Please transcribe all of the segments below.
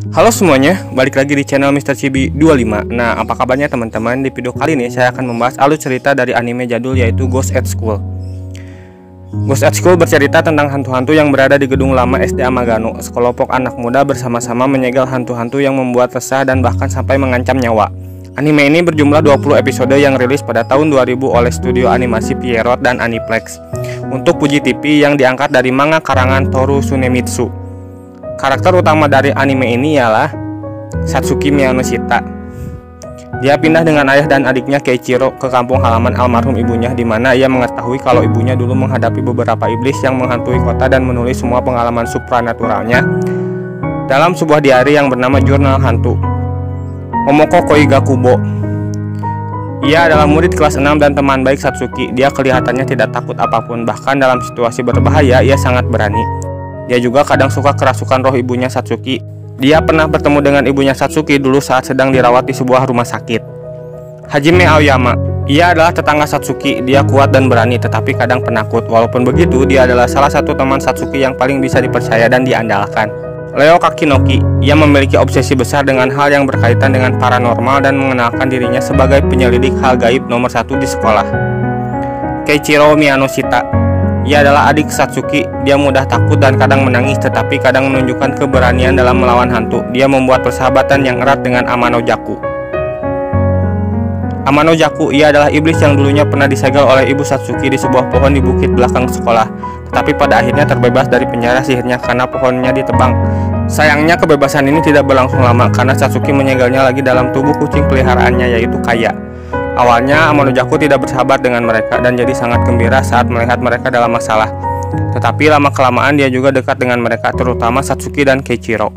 Halo semuanya, balik lagi di channel Mr. Chibi 25. Nah, apa kabarnya teman-teman? Di video kali ini saya akan membahas alur cerita dari anime jadul yaitu Ghost at School. Ghost at School bercerita tentang hantu-hantu yang berada di gedung lama SD Amagano. Sekelompok anak muda bersama-sama menyegel hantu-hantu yang membuat resah dan bahkan sampai mengancam nyawa. Anime ini berjumlah 20 episode yang rilis pada tahun 2000 oleh studio animasi Pierrot dan Aniplex untuk Fuji TV yang diangkat dari manga karangan Toru Tsunemitsu. Karakter utama dari anime ini ialah Satsuki Miyanoshita. Dia pindah dengan ayah dan adiknya Keiichiro ke kampung halaman almarhum ibunya, di mana ia mengetahui kalau ibunya dulu menghadapi beberapa iblis yang menghantui kota dan menulis semua pengalaman supranaturalnya dalam sebuah diari yang bernama Jurnal Hantu. Momoko Koigakubo. Ia adalah murid kelas 6 dan teman baik Satsuki. Dia kelihatannya tidak takut apapun, bahkan dalam situasi berbahaya ia sangat berani. Dia juga kadang suka kerasukan roh ibunya Satsuki. Dia pernah bertemu dengan ibunya Satsuki dulu saat sedang dirawat di sebuah rumah sakit. Hajime Aoyama. Ia adalah tetangga Satsuki. Dia kuat dan berani tetapi kadang penakut. Walaupun begitu, dia adalah salah satu teman Satsuki yang paling bisa dipercaya dan diandalkan. Leo Kakinoki. Ia memiliki obsesi besar dengan hal yang berkaitan dengan paranormal dan mengenalkan dirinya sebagai penyelidik hal gaib nomor 1 di sekolah. Keiichiro Miyanoshita. Ia adalah adik Satsuki. Dia mudah takut dan kadang menangis, tetapi kadang menunjukkan keberanian dalam melawan hantu. Dia membuat persahabatan yang erat dengan Amano Jaku. Amano Jaku, ia adalah iblis yang dulunya pernah disegel oleh ibu Satsuki di sebuah pohon di bukit belakang sekolah. Tetapi pada akhirnya terbebas dari penjara sihirnya karena pohonnya ditebang. Sayangnya kebebasan ini tidak berlangsung lama karena Satsuki menyegelnya lagi dalam tubuh kucing peliharaannya yaitu Kaya. Awalnya Amano Jaku tidak bersahabat dengan mereka dan jadi sangat gembira saat melihat mereka dalam masalah. Tetapi lama-kelamaan dia juga dekat dengan mereka, terutama Satsuki dan Keiichiro.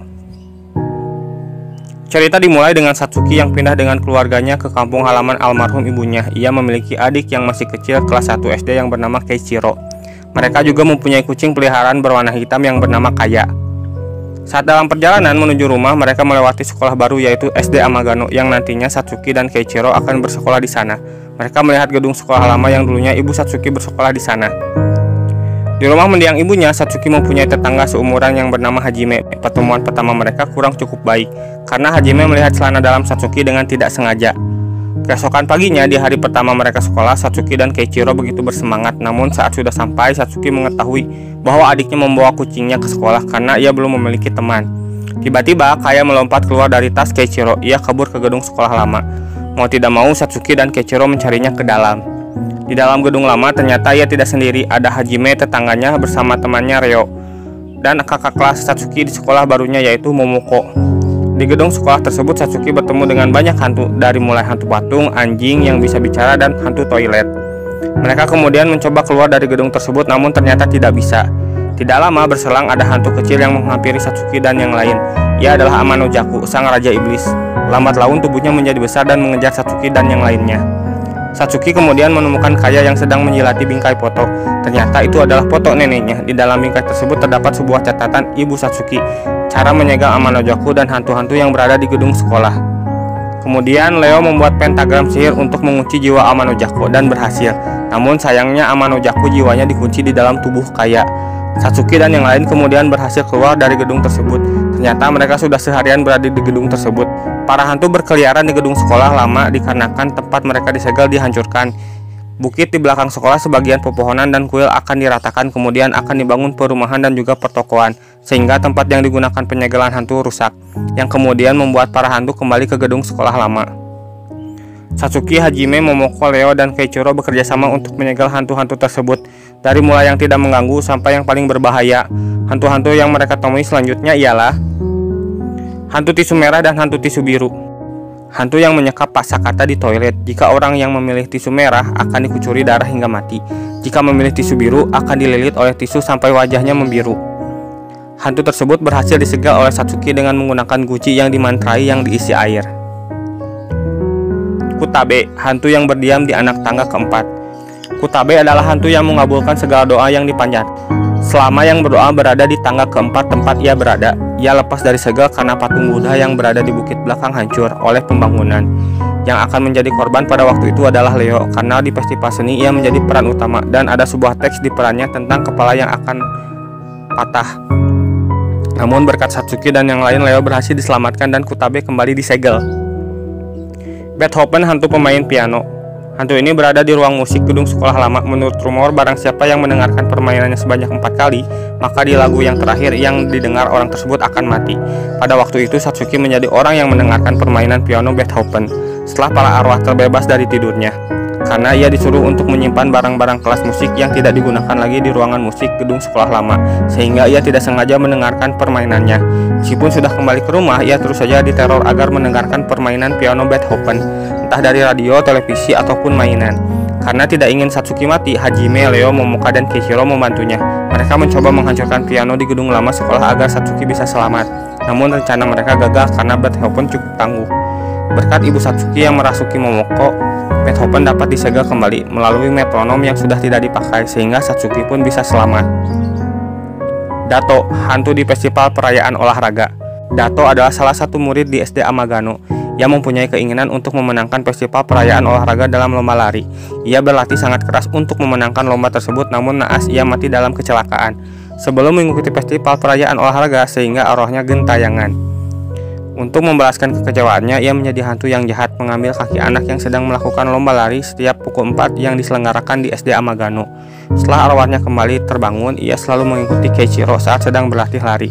Cerita dimulai dengan Satsuki yang pindah dengan keluarganya ke kampung halaman almarhum ibunya. Ia memiliki adik yang masih kecil kelas 1 SD yang bernama Keiichiro. Mereka juga mempunyai kucing peliharaan berwarna hitam yang bernama Kaya. Saat dalam perjalanan menuju rumah, mereka melewati sekolah baru yaitu SD Amagano yang nantinya Satsuki dan Keiichiro akan bersekolah di sana. Mereka melihat gedung sekolah lama yang dulunya ibu Satsuki bersekolah di sana. Di rumah mendiang ibunya, Satsuki mempunyai tetangga seumuran yang bernama Hajime. Pertemuan pertama mereka kurang cukup baik karena Hajime melihat celana dalam Satsuki dengan tidak sengaja. Keesokan paginya, di hari pertama mereka sekolah, Satsuki dan Keiichiro begitu bersemangat. Namun saat sudah sampai, Satsuki mengetahui bahwa adiknya membawa kucingnya ke sekolah karena ia belum memiliki teman. Tiba-tiba, Kaya melompat keluar dari tas Keiichiro. Ia kabur ke gedung sekolah lama. Mau tidak mau, Satsuki dan Keiichiro mencarinya ke dalam. Di dalam gedung lama, ternyata ia tidak sendiri. Ada Hajime, tetangganya, bersama temannya Ryo, dan kakak kelas Satsuki di sekolah barunya yaitu Momoko. Di gedung sekolah tersebut, Satsuki bertemu dengan banyak hantu, dari mulai hantu patung, anjing yang bisa bicara, dan hantu toilet. Mereka kemudian mencoba keluar dari gedung tersebut, namun ternyata tidak bisa. Tidak lama berselang, ada hantu kecil yang menghampiri Satsuki dan yang lain. Ia adalah Amano Jaku, sang raja iblis. Lambat laun tubuhnya menjadi besar dan mengejar Satsuki dan yang lainnya. Satsuki kemudian menemukan Kaya yang sedang menjilati bingkai foto. Ternyata itu adalah foto neneknya. Di dalam bingkai tersebut terdapat sebuah catatan ibu Satsuki, cara menyegel Amano Jaku dan hantu-hantu yang berada di gedung sekolah. Kemudian Leo membuat pentagram sihir untuk mengunci jiwa Amano Jaku dan berhasil. Namun sayangnya Amano Jaku jiwanya dikunci di dalam tubuh Kaya. Satsuki dan yang lain kemudian berhasil keluar dari gedung tersebut. Ternyata mereka sudah seharian berada di gedung tersebut. Para hantu berkeliaran di gedung sekolah lama dikarenakan tempat mereka disegel dihancurkan. Bukit di belakang sekolah, sebagian pepohonan dan kuil akan diratakan, kemudian akan dibangun perumahan dan juga pertokoan, sehingga tempat yang digunakan penyegelan hantu rusak, yang kemudian membuat para hantu kembali ke gedung sekolah lama. Satsuki, Hajime, Momoko, Leo, dan Keiichiro bekerja sama untuk menyegel hantu-hantu tersebut, dari mulai yang tidak mengganggu sampai yang paling berbahaya. Hantu-hantu yang mereka temui selanjutnya ialah hantu tisu merah dan hantu tisu biru. Hantu yang menyekap pasakata di toilet. Jika orang yang memilih tisu merah akan dikucuri darah hingga mati. Jika memilih tisu biru akan dililit oleh tisu sampai wajahnya membiru. Hantu tersebut berhasil disegel oleh Satsuki dengan menggunakan guci yang dimantrai yang diisi air. Kutabe, hantu yang berdiam di anak tangga keempat. Kutabe adalah hantu yang mengabulkan segala doa yang dipanjat. Selama yang berdoa berada di tangga keempat tempat ia berada, ia lepas dari segel karena patung Buddha yang berada di bukit belakang hancur oleh pembangunan. Yang akan menjadi korban pada waktu itu adalah Leo, karena di festival seni ia menjadi peran utama dan ada sebuah teks di perannya tentang kepala yang akan patah. Namun berkat Satsuki dan yang lain, Leo berhasil diselamatkan dan Kutabe kembali disegel. Beethoven, hantu pemain piano. Hantu ini berada di ruang musik gedung sekolah lama. Menurut rumor, barang siapa yang mendengarkan permainannya sebanyak 4 kali, maka di lagu yang terakhir yang didengar orang tersebut akan mati. Pada waktu itu, Satsuki menjadi orang yang mendengarkan permainan piano Beethoven setelah para arwah terbebas dari tidurnya, karena ia disuruh untuk menyimpan barang-barang kelas musik yang tidak digunakan lagi di ruangan musik gedung sekolah lama, sehingga ia tidak sengaja mendengarkan permainannya. Meskipun sudah kembali ke rumah, ia terus saja diteror agar mendengarkan permainan piano Beethoven, entah dari radio, televisi, ataupun mainan. Karena tidak ingin Satsuki mati, Hajime, Leo, Momoka, dan Keiichiro membantunya. Mereka mencoba menghancurkan piano di gedung lama sekolah agar Satsuki bisa selamat. Namun rencana mereka gagal karena Beethoven cukup tangguh. Berkat ibu Satsuki yang merasuki Momoko, Beethoven dapat disegel kembali melalui metronom yang sudah tidak dipakai, sehingga Satsuki pun bisa selamat. Dato, hantu di festival perayaan olahraga. Dato adalah salah satu murid di SD Amagano yang mempunyai keinginan untuk memenangkan festival perayaan olahraga dalam lomba lari. Ia berlatih sangat keras untuk memenangkan lomba tersebut, namun naas ia mati dalam kecelakaan sebelum mengikuti festival perayaan olahraga, sehingga arwahnya gentayangan. Untuk membalaskan kekecewaannya, ia menjadi hantu yang jahat, mengambil kaki anak yang sedang melakukan lomba lari setiap pukul 4 yang diselenggarakan di SD Amagano. Setelah arwahnya kembali terbangun, ia selalu mengikuti Keiichiro saat sedang berlatih lari.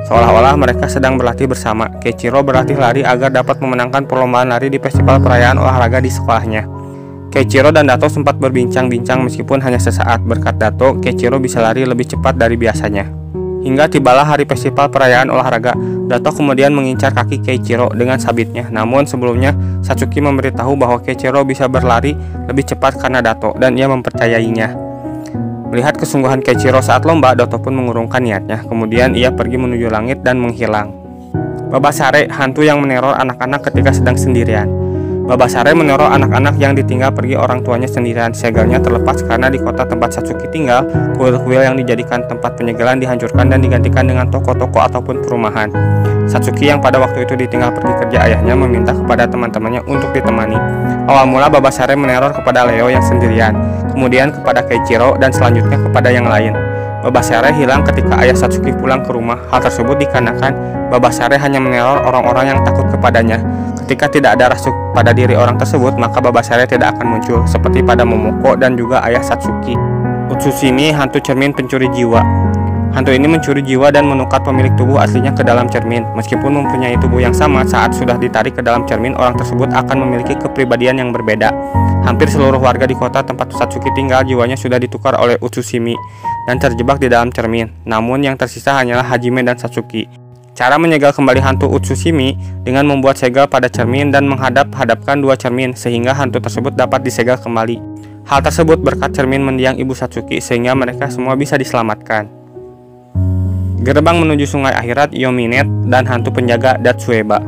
Seolah-olah mereka sedang berlatih bersama. Keiichiro berlatih lari agar dapat memenangkan perlombaan lari di festival perayaan olahraga di sekolahnya. Keiichiro dan Dato sempat berbincang-bincang meskipun hanya sesaat. Berkat Dato, Keiichiro bisa lari lebih cepat dari biasanya. Hingga tibalah hari festival perayaan olahraga. Dato kemudian mengincar kaki Keiichiro dengan sabitnya. Namun sebelumnya, Satsuki memberitahu bahwa Keiichiro bisa berlari lebih cepat karena Dato, dan ia mempercayainya. Melihat kesungguhan Keiichiro saat lomba, Dato pun mengurungkan niatnya. Kemudian ia pergi menuju langit dan menghilang. Babasare, hantu yang meneror anak-anak ketika sedang sendirian. Babasare meneror anak-anak yang ditinggal pergi orang tuanya sendirian. Segelnya terlepas karena di kota tempat Satsuki tinggal, kuil-kuil yang dijadikan tempat penyegelan dihancurkan dan digantikan dengan toko-toko ataupun perumahan. Satsuki yang pada waktu itu ditinggal pergi kerja ayahnya meminta kepada teman-temannya untuk ditemani. Awal mula Babasare meneror kepada Leo yang sendirian, kemudian kepada Keiichiro, dan selanjutnya kepada yang lain. Babasare hilang ketika ayah Satsuki pulang ke rumah. Hal tersebut dikarenakan Babasare hanya meneror orang-orang yang takut kepadanya. Ketika tidak ada rasuk pada diri orang tersebut, maka Babasare tidak akan muncul, seperti pada Momoko dan juga ayah Satsuki. Utsushimi, hantu cermin pencuri jiwa. Hantu ini mencuri jiwa dan menukar pemilik tubuh aslinya ke dalam cermin. Meskipun mempunyai tubuh yang sama, saat sudah ditarik ke dalam cermin, orang tersebut akan memiliki kepribadian yang berbeda. Hampir seluruh warga di kota tempat Satsuki tinggal jiwanya sudah ditukar oleh Utsushimi dan terjebak di dalam cermin. Namun yang tersisa hanyalah Hajime dan Satsuki. Cara menyegel kembali hantu Utsushimi dengan membuat segel pada cermin dan menghadap-hadapkan dua cermin sehingga hantu tersebut dapat disegel kembali. Hal tersebut berkat cermin mendiang ibu Satsuki sehingga mereka semua bisa diselamatkan. Gerbang menuju sungai akhirat Yominet dan hantu penjaga Datsueba.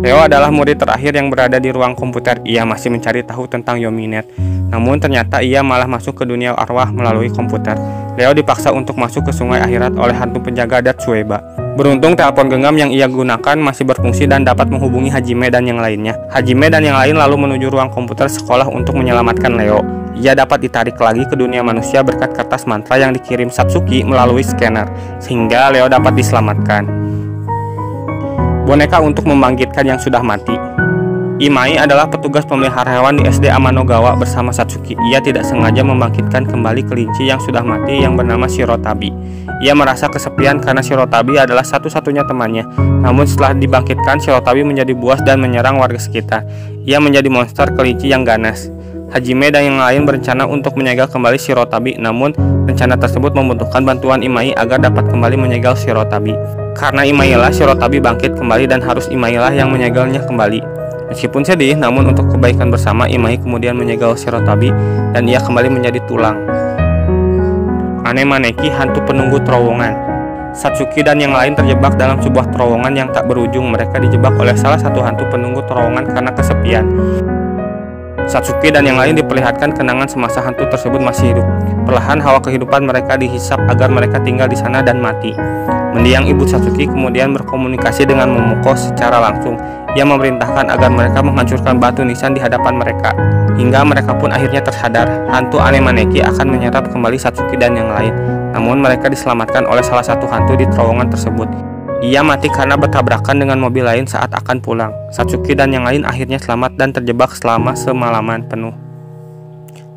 Leo adalah murid terakhir yang berada di ruang komputer. Ia masih mencari tahu tentang Yominet. Namun ternyata ia malah masuk ke dunia arwah melalui komputer. Leo dipaksa untuk masuk ke sungai akhirat oleh hantu penjaga Datsueba. Beruntung telepon genggam yang ia gunakan masih berfungsi dan dapat menghubungi Hajime dan yang lainnya. Hajime dan yang lain lalu menuju ruang komputer sekolah untuk menyelamatkan Leo. Ia dapat ditarik lagi ke dunia manusia berkat kertas mantra yang dikirim Satsuki melalui scanner, sehingga Leo dapat diselamatkan. Boneka untuk membangkitkan yang sudah mati. Imai adalah petugas pemelihara hewan di SD Amanogawa bersama Satsuki. Ia tidak sengaja membangkitkan kembali kelinci yang sudah mati yang bernama Shirotabi. Ia merasa kesepian karena Shirotabi adalah satu-satunya temannya. Namun setelah dibangkitkan, Shirotabi menjadi buas dan menyerang warga sekitar. Ia menjadi monster kelinci yang ganas. Hajime dan yang lain berencana untuk menyegel kembali Shirotabi, namun rencana tersebut membutuhkan bantuan Imai agar dapat kembali menyegel Shirotabi. Karena Imailah Shirotabi bangkit kembali dan harus Imailah yang menyegelnya kembali. Meskipun sedih, namun untuk kebaikan bersama, Imai kemudian menyegel Shirotabi dan ia kembali menjadi tulang. Anemaneki, hantu penunggu terowongan. Satsuki dan yang lain terjebak dalam sebuah terowongan yang tak berujung. Mereka dijebak oleh salah satu hantu penunggu terowongan karena kesepian. Satsuki dan yang lain diperlihatkan kenangan semasa hantu tersebut masih hidup. Perlahan hawa kehidupan mereka dihisap agar mereka tinggal di sana dan mati. Mendiang ibu Satsuki kemudian berkomunikasi dengan Momoko secara langsung. Ia memerintahkan agar mereka menghancurkan batu nisan di hadapan mereka. Hingga mereka pun akhirnya tersadar. Hantu Anemaneki akan menyerap kembali Satsuki dan yang lain. Namun mereka diselamatkan oleh salah satu hantu di terowongan tersebut. Ia mati karena bertabrakan dengan mobil lain saat akan pulang. Satsuki dan yang lain akhirnya selamat dan terjebak selama semalaman penuh.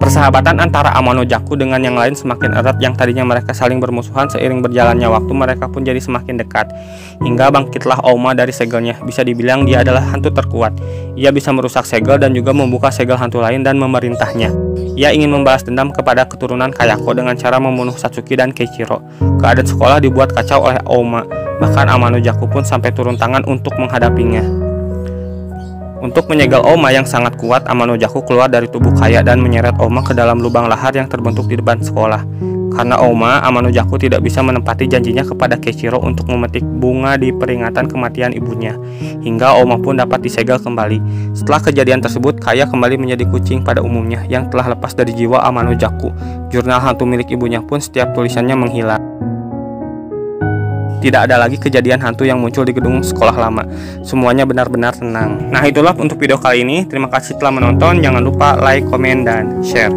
Persahabatan antara Amano-jaku dengan yang lain semakin erat. Yang tadinya mereka saling bermusuhan, seiring berjalannya waktu mereka pun jadi semakin dekat. Hingga bangkitlah Oma dari segelnya. Bisa dibilang dia adalah hantu terkuat. Ia bisa merusak segel dan juga membuka segel hantu lain dan memerintahnya. Ia ingin membalas dendam kepada keturunan Kayako dengan cara membunuh Satsuki dan Keiichiro. Keadaan sekolah dibuat kacau oleh Oma. Bahkan Amano-jaku pun sampai turun tangan untuk menghadapinya. Untuk menyegel Oma yang sangat kuat, Amano-jaku keluar dari tubuh Kaya dan menyeret Oma ke dalam lubang lahar yang terbentuk di depan sekolah. Karena Oma, Amano-jaku tidak bisa menepati janjinya kepada Keiichiro untuk memetik bunga di peringatan kematian ibunya. Hingga Oma pun dapat disegel kembali. Setelah kejadian tersebut, Kaya kembali menjadi kucing pada umumnya yang telah lepas dari jiwa Amano-jaku. Jurnal hantu milik ibunya pun setiap tulisannya menghilang. Tidak ada lagi kejadian hantu yang muncul di gedung sekolah lama. Semuanya benar-benar tenang. Nah, itulah untuk video kali ini. Terima kasih telah menonton. Jangan lupa like, komen, dan share.